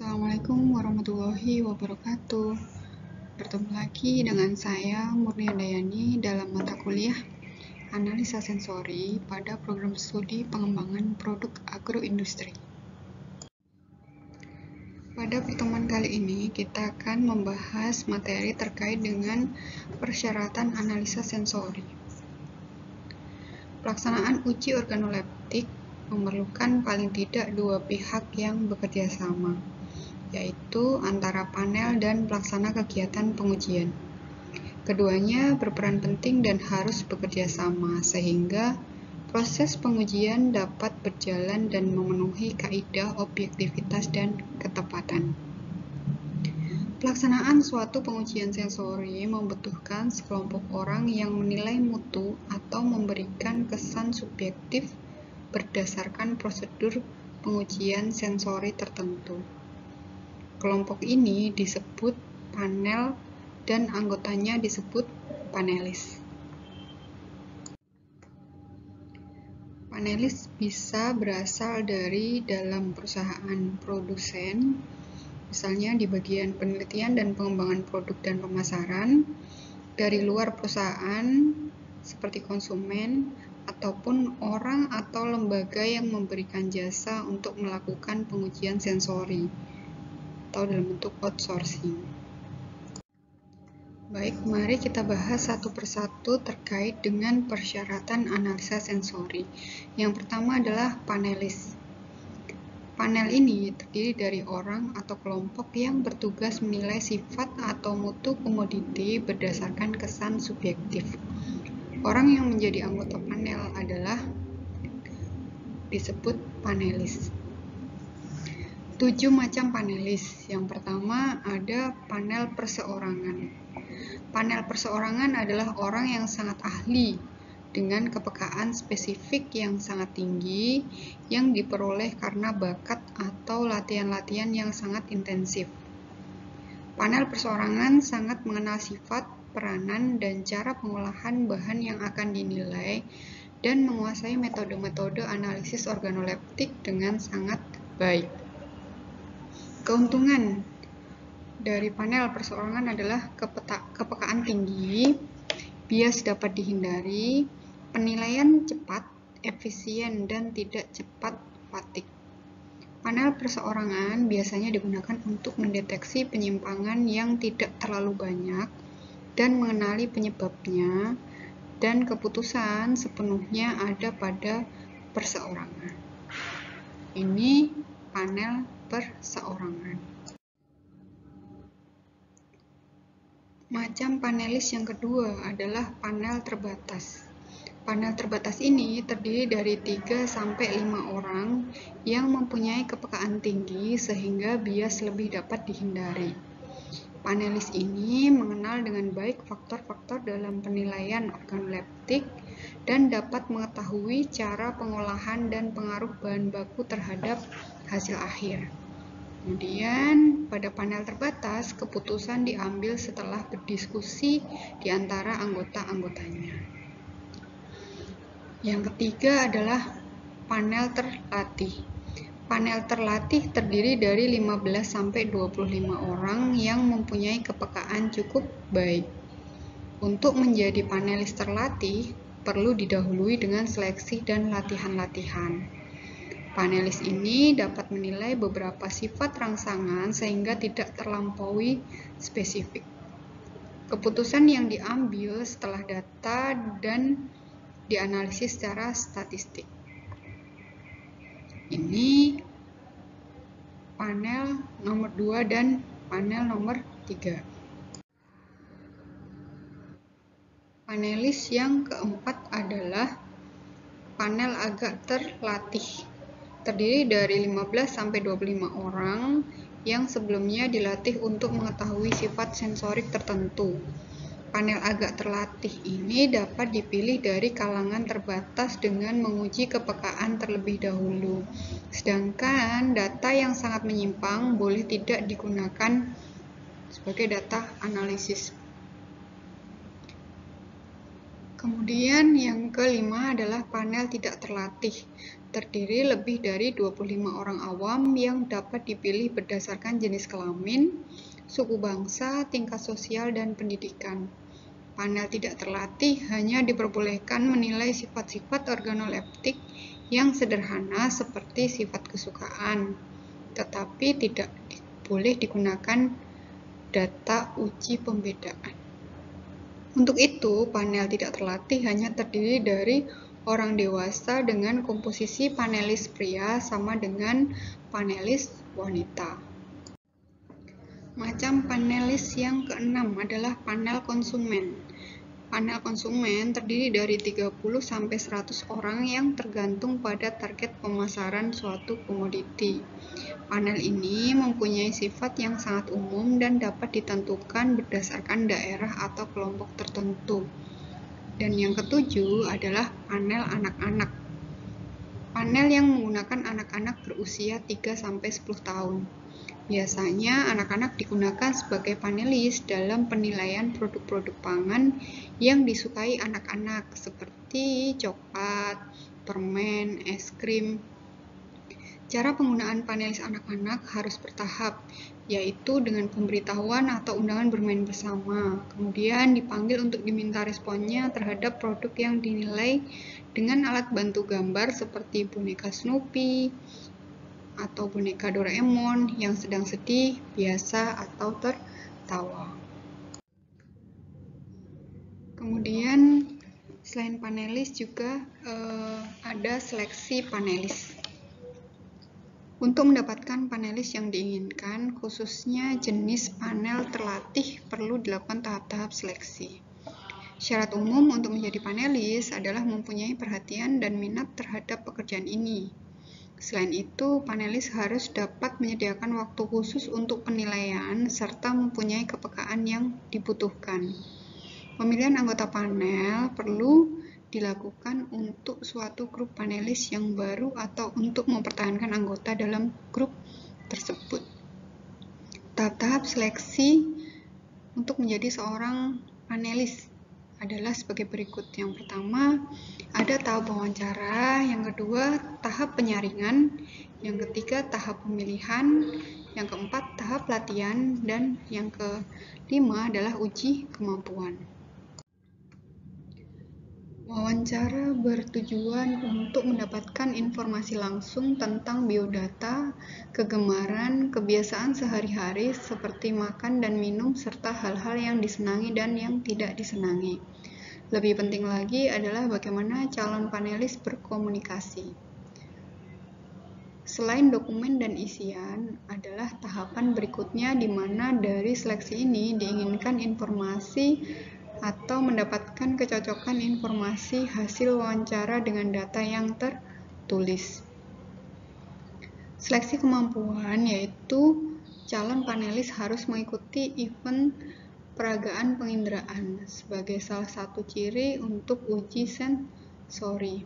Assalamualaikum warahmatullahi wabarakatuh. Bertemu lagi dengan saya Murni Handayani dalam mata kuliah Analisa Sensori pada program studi pengembangan produk agroindustri. Pada pertemuan kali ini kita akan membahas materi terkait dengan persyaratan analisa sensori. Pelaksanaan uji organoleptik memerlukan paling tidak dua pihak yang bekerja sama, yaitu antara panel dan pelaksana kegiatan pengujian. Keduanya berperan penting dan harus bekerja sama sehingga proses pengujian dapat berjalan dan memenuhi kaidah objektivitas dan ketepatan. Pelaksanaan suatu pengujian sensori membutuhkan sekelompok orang yang menilai mutu atau memberikan kesan subjektif berdasarkan prosedur pengujian sensori tertentu. Kelompok ini disebut panel dan anggotanya disebut panelis. Panelis bisa berasal dari dalam perusahaan produsen, misalnya di bagian penelitian dan pengembangan produk dan pemasaran, dari luar perusahaan seperti konsumen, ataupun orang atau lembaga yang memberikan jasa untuk melakukan pengujian sensori atau dalam bentuk outsourcing. Baik, mari kita bahas satu persatu terkait dengan persyaratan analisa sensori. Yang pertama adalah panelis. Panel ini terdiri dari orang atau kelompok yang bertugas menilai sifat atau mutu komoditi berdasarkan kesan subjektif. Orang yang menjadi anggota panel adalah disebut panelis. 7 macam panelis. Yang pertama ada panel perseorangan. Panel perseorangan adalah orang yang sangat ahli dengan kepekaan spesifik yang sangat tinggi yang diperoleh karena bakat atau latihan-latihan yang sangat intensif. Panel perseorangan sangat mengenal sifat, peranan, dan cara pengolahan bahan yang akan dinilai dan menguasai metode-metode analisis organoleptik dengan sangat baik. Keuntungan dari panel perseorangan adalah kepekaan tinggi, bias dapat dihindari, penilaian cepat, efisien, dan tidak cepat fatik. Panel perseorangan biasanya digunakan untuk mendeteksi penyimpangan yang tidak terlalu banyak dan mengenali penyebabnya, dan keputusan sepenuhnya ada pada perseorangan. Ini panel perseorangan. Macam panelis yang kedua adalah panel terbatas. Panel terbatas ini terdiri dari 3-5 orang yang mempunyai kepekaan tinggi sehingga bias lebih dapat dihindari. Panelis ini mengenal dengan baik faktor-faktor dalam penilaian organoleptik dan dapat mengetahui cara pengolahan dan pengaruh bahan baku terhadap hasil akhir. Kemudian, pada panel terbatas, keputusan diambil setelah berdiskusi di antara anggota-anggotanya. Yang ketiga adalah panel terlatih. Panel terlatih terdiri dari 15-25 orang yang mempunyai kepekaan cukup baik. Untuk menjadi panelis terlatih, perlu didahului dengan seleksi dan latihan-latihan. Panelis ini dapat menilai beberapa sifat rangsangan sehingga tidak terlampaui spesifik. Keputusan yang diambil setelah data dan dianalisis secara statistik. Ini panel nomor 2 dan panel nomor 3. Panelis yang keempat adalah panel agak terlatih. Terdiri dari 15-25 orang yang sebelumnya dilatih untuk mengetahui sifat sensorik tertentu. Panel agak terlatih ini dapat dipilih dari kalangan terbatas dengan menguji kepekaan terlebih dahulu. Sedangkan data yang sangat menyimpang boleh tidak digunakan sebagai data analisis. Kemudian yang kelima adalah panel tidak terlatih. terdiri lebih dari 25 orang awam yang dapat dipilih berdasarkan jenis kelamin, suku bangsa, tingkat sosial, dan pendidikan. Panel tidak terlatih hanya diperbolehkan menilai sifat-sifat organoleptik yang sederhana seperti sifat kesukaan, tetapi tidak boleh digunakan data uji pembedaan. Untuk itu, panel tidak terlatih hanya terdiri dari orang dewasa dengan komposisi panelis pria sama dengan panelis wanita. Macam panelis yang keenam adalah panel konsumen. Panel konsumen terdiri dari 30-100 orang yang tergantung pada target pemasaran suatu komoditi. Panel ini mempunyai sifat yang sangat umum dan dapat ditentukan berdasarkan daerah atau kelompok tertentu. Dan yang ketujuh adalah panel anak-anak. Panel yang menggunakan anak-anak berusia 3-10 tahun. Biasanya anak-anak digunakan sebagai panelis dalam penilaian produk-produk pangan yang disukai anak-anak seperti coklat, permen, es krim. Cara penggunaan panelis anak-anak harus bertahap, yaitu dengan pemberitahuan atau undangan bermain bersama. Kemudian dipanggil untuk diminta responnya terhadap produk yang dinilai dengan alat bantu gambar seperti boneka Snoopy atau boneka Doraemon yang sedang sedih, biasa, atau tertawa. Kemudian selain panelis juga ada seleksi panelis. Untuk mendapatkan panelis yang diinginkan, khususnya jenis panel terlatih, perlu dilakukan tahap-tahap seleksi. Syarat umum untuk menjadi panelis adalah mempunyai perhatian dan minat terhadap pekerjaan ini. Selain itu, panelis harus dapat menyediakan waktu khusus untuk penilaian serta mempunyai kepekaan yang dibutuhkan. Pemilihan anggota panel perlu dilakukan untuk suatu grup panelis yang baru atau untuk mempertahankan anggota dalam grup tersebut. Tahap-tahap seleksi untuk menjadi seorang panelis adalah sebagai berikut. Yang pertama, ada tahap wawancara, yang kedua, tahap penyaringan, yang ketiga, tahap pemilihan, yang keempat, tahap latihan, dan yang kelima adalah uji kemampuan. Wawancara bertujuan untuk mendapatkan informasi langsung tentang biodata, kegemaran, kebiasaan sehari-hari seperti makan dan minum, serta hal-hal yang disenangi dan yang tidak disenangi. Lebih penting lagi adalah bagaimana calon panelis berkomunikasi. Selain dokumen dan isian, adalah tahapan berikutnya di mana dari seleksi ini diinginkan informasi atau mendapatkan kecocokan informasi hasil wawancara dengan data yang tertulis. Seleksi kemampuan yaitu calon panelis harus mengikuti event peragaan penginderaan sebagai salah satu ciri untuk uji sensori.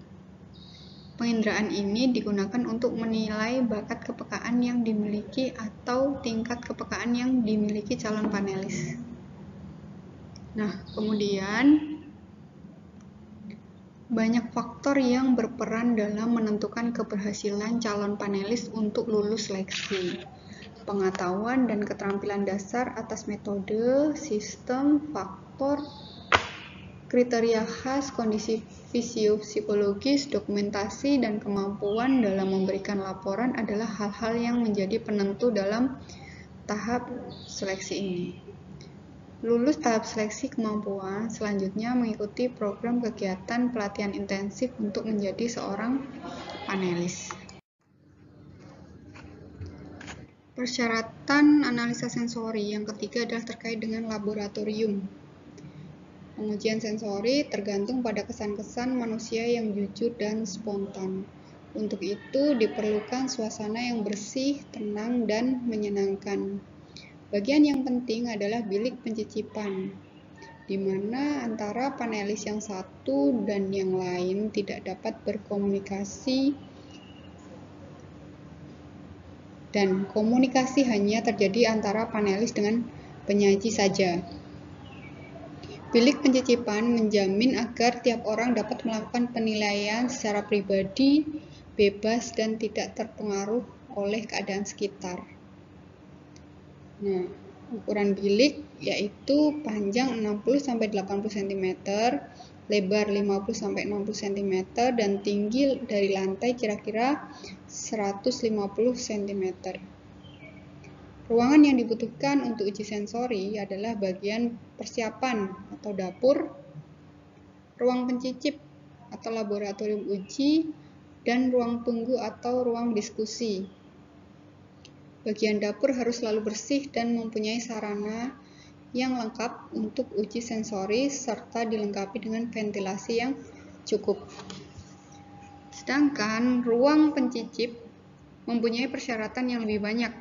Penginderaan ini digunakan untuk menilai bakat kepekaan yang dimiliki atau tingkat kepekaan yang dimiliki calon panelis. Nah, kemudian banyak faktor yang berperan dalam menentukan keberhasilan calon panelis untuk lulus seleksi. Pengetahuan dan keterampilan dasar atas metode, sistem, faktor, kriteria khas, kondisi fisio-psikologis, dokumentasi, dan kemampuan dalam memberikan laporan adalah hal-hal yang menjadi penentu dalam tahap seleksi ini. Lulus tahap seleksi kemampuan, selanjutnya mengikuti program kegiatan pelatihan intensif untuk menjadi seorang panelis. Persyaratan analisa sensori yang ketiga adalah terkait dengan laboratorium. Pengujian sensori tergantung pada kesan-kesan manusia yang jujur dan spontan. Untuk itu diperlukan suasana yang bersih, tenang, dan menyenangkan. Bagian yang penting adalah bilik pencicipan, di mana antara panelis yang satu dan yang lain tidak dapat berkomunikasi dan komunikasi hanya terjadi antara panelis dengan penyaji saja. Bilik pencicipan menjamin agar tiap orang dapat melakukan penilaian secara pribadi bebas dan tidak terpengaruh oleh keadaan sekitar. Nah, ukuran bilik yaitu panjang 60-80 cm, lebar 50-60 cm, dan tinggi dari lantai kira-kira 150 cm. Ruangan yang dibutuhkan untuk uji sensori adalah bagian persiapan atau dapur, ruang pencicip atau laboratorium uji, dan ruang tunggu atau ruang diskusi. Bagian dapur harus selalu bersih dan mempunyai sarana yang lengkap untuk uji sensori serta dilengkapi dengan ventilasi yang cukup. Sedangkan ruang pencicip mempunyai persyaratan yang lebih banyak,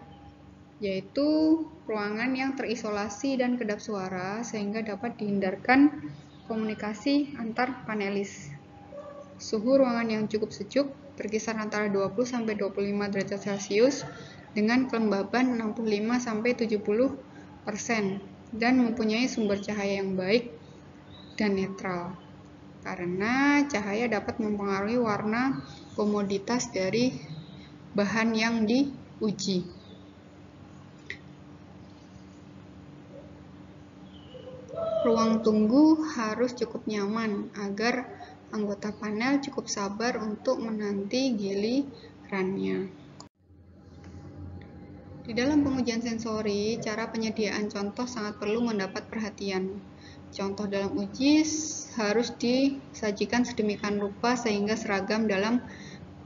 yaitu ruangan yang terisolasi dan kedap suara sehingga dapat dihindarkan komunikasi antar panelis. Suhu ruangan yang cukup sejuk berkisar antara 20-25 derajat Celcius dengan kelembaban 65-70% dan mempunyai sumber cahaya yang baik dan netral, karena cahaya dapat mempengaruhi warna komoditas dari bahan yang diuji. Ruang tunggu harus cukup nyaman agar anggota panel cukup sabar untuk menanti gilirannya. Di dalam pengujian sensori, cara penyediaan contoh sangat perlu mendapat perhatian. Contoh dalam uji harus disajikan sedemikian rupa sehingga seragam dalam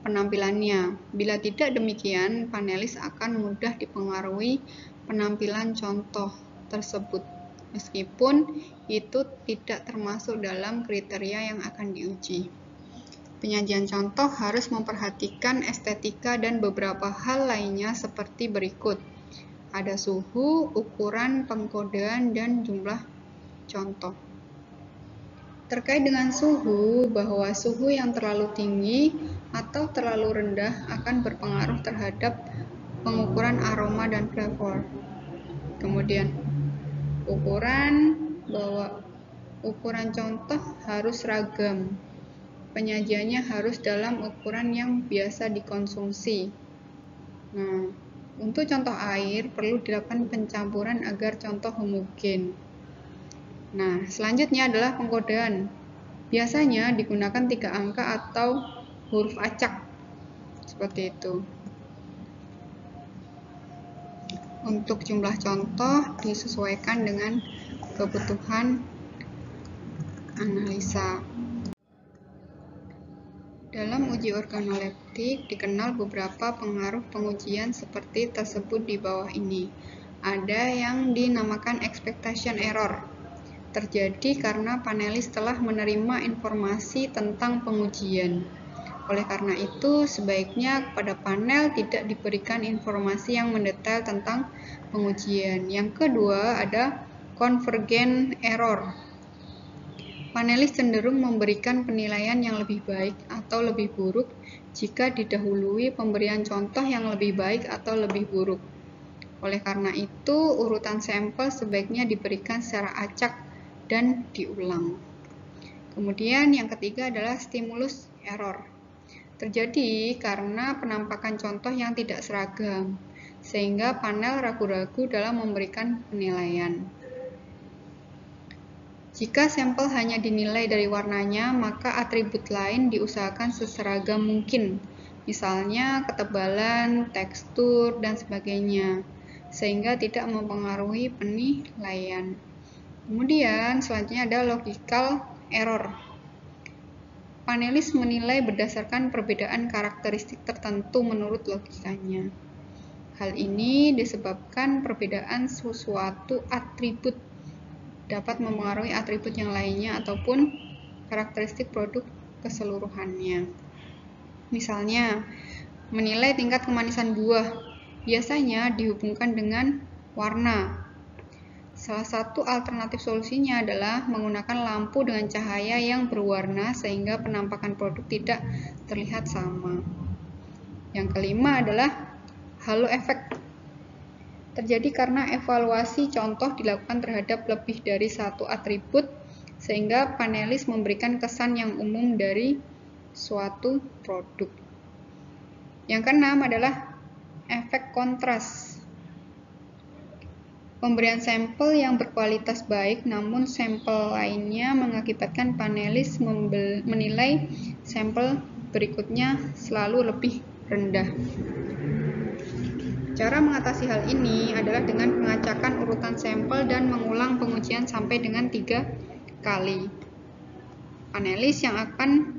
penampilannya. Bila tidak demikian, panelis akan mudah dipengaruhi penampilan contoh tersebut, meskipun itu tidak termasuk dalam kriteria yang akan diuji. Penyajian contoh harus memperhatikan estetika dan beberapa hal lainnya seperti berikut. Ada suhu, ukuran, pengkodean, dan jumlah contoh. Terkait dengan suhu, bahwa suhu yang terlalu tinggi atau terlalu rendah akan berpengaruh terhadap pengukuran aroma dan flavor. Kemudian, ukuran, bahwa ukuran contoh harus ragam. Penyajiannya harus dalam ukuran yang biasa dikonsumsi. Nah, untuk contoh air perlu dilakukan pencampuran agar contoh homogen. Nah, selanjutnya adalah pengkodean. Biasanya digunakan 3 angka atau huruf acak. Seperti itu. Untuk jumlah contoh disesuaikan dengan kebutuhan analisa. Dalam uji organoleptik dikenal beberapa pengaruh pengujian seperti tersebut di bawah ini. Ada yang dinamakan expectation error. Terjadi karena panelis telah menerima informasi tentang pengujian. Oleh karena itu, sebaiknya kepada panel tidak diberikan informasi yang mendetail tentang pengujian. Yang kedua ada convergent error. Panelis cenderung memberikan penilaian yang lebih baik atau lebih buruk jika didahului pemberian contoh yang lebih baik atau lebih buruk. Oleh karena itu, urutan sampel sebaiknya diberikan secara acak dan diulang. Kemudian yang ketiga adalah stimulus error. Terjadi karena penampakan contoh yang tidak seragam, sehingga panel ragu-ragu dalam memberikan penilaian. Jika sampel hanya dinilai dari warnanya, maka atribut lain diusahakan seseragam mungkin, misalnya ketebalan, tekstur, dan sebagainya, sehingga tidak mempengaruhi penilaian. Kemudian selanjutnya ada logical error. Panelis menilai berdasarkan perbedaan karakteristik tertentu menurut logikanya. Hal ini disebabkan perbedaan suatu atribut dapat mempengaruhi atribut yang lainnya ataupun karakteristik produk keseluruhannya. Misalnya, menilai tingkat kemanisan buah biasanya dihubungkan dengan warna. Salah satu alternatif solusinya adalah menggunakan lampu dengan cahaya yang berwarna sehingga penampakan produk tidak terlihat sama. Yang kelima adalah halo effect. Terjadi karena evaluasi contoh dilakukan terhadap lebih dari satu atribut, sehingga panelis memberikan kesan yang umum dari suatu produk. Yang keenam adalah efek kontras. Pemberian sampel yang berkualitas baik, namun sampel lainnya mengakibatkan panelis menilai sampel berikutnya selalu lebih rendah. Cara mengatasi hal ini adalah dengan mengacakan urutan sampel dan mengulang pengujian sampai dengan 3 kali. Panelis yang akan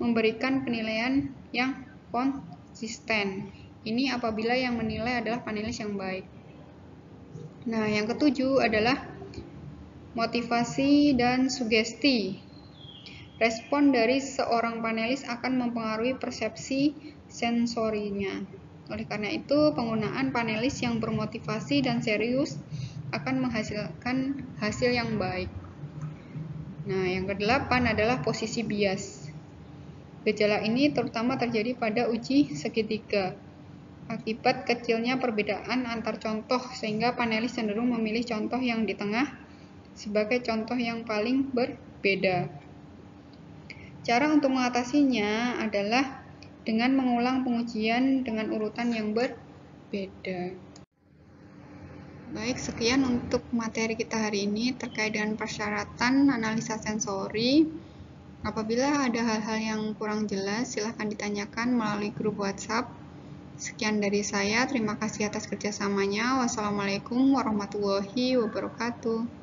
memberikan penilaian yang konsisten. Ini apabila yang menilai adalah panelis yang baik. Nah, yang ketujuh adalah motivasi dan sugesti. Respon dari seorang panelis akan mempengaruhi persepsi sensorinya. Oleh karena itu, penggunaan panelis yang bermotivasi dan serius akan menghasilkan hasil yang baik. Nah, yang kedelapan adalah posisi bias. Gejala ini terutama terjadi pada uji segitiga. Akibat kecilnya perbedaan antar contoh, sehingga panelis cenderung memilih contoh yang di tengah sebagai contoh yang paling berbeda. Cara untuk mengatasinya adalah dengan mengulang pengujian dengan urutan yang berbeda. Baik, sekian untuk materi kita hari ini terkait dengan persyaratan analisa sensori. Apabila ada hal-hal yang kurang jelas, silahkan ditanyakan melalui grup WhatsApp. Sekian dari saya, terima kasih atas kerjasamanya. Wassalamualaikum warahmatullahi wabarakatuh.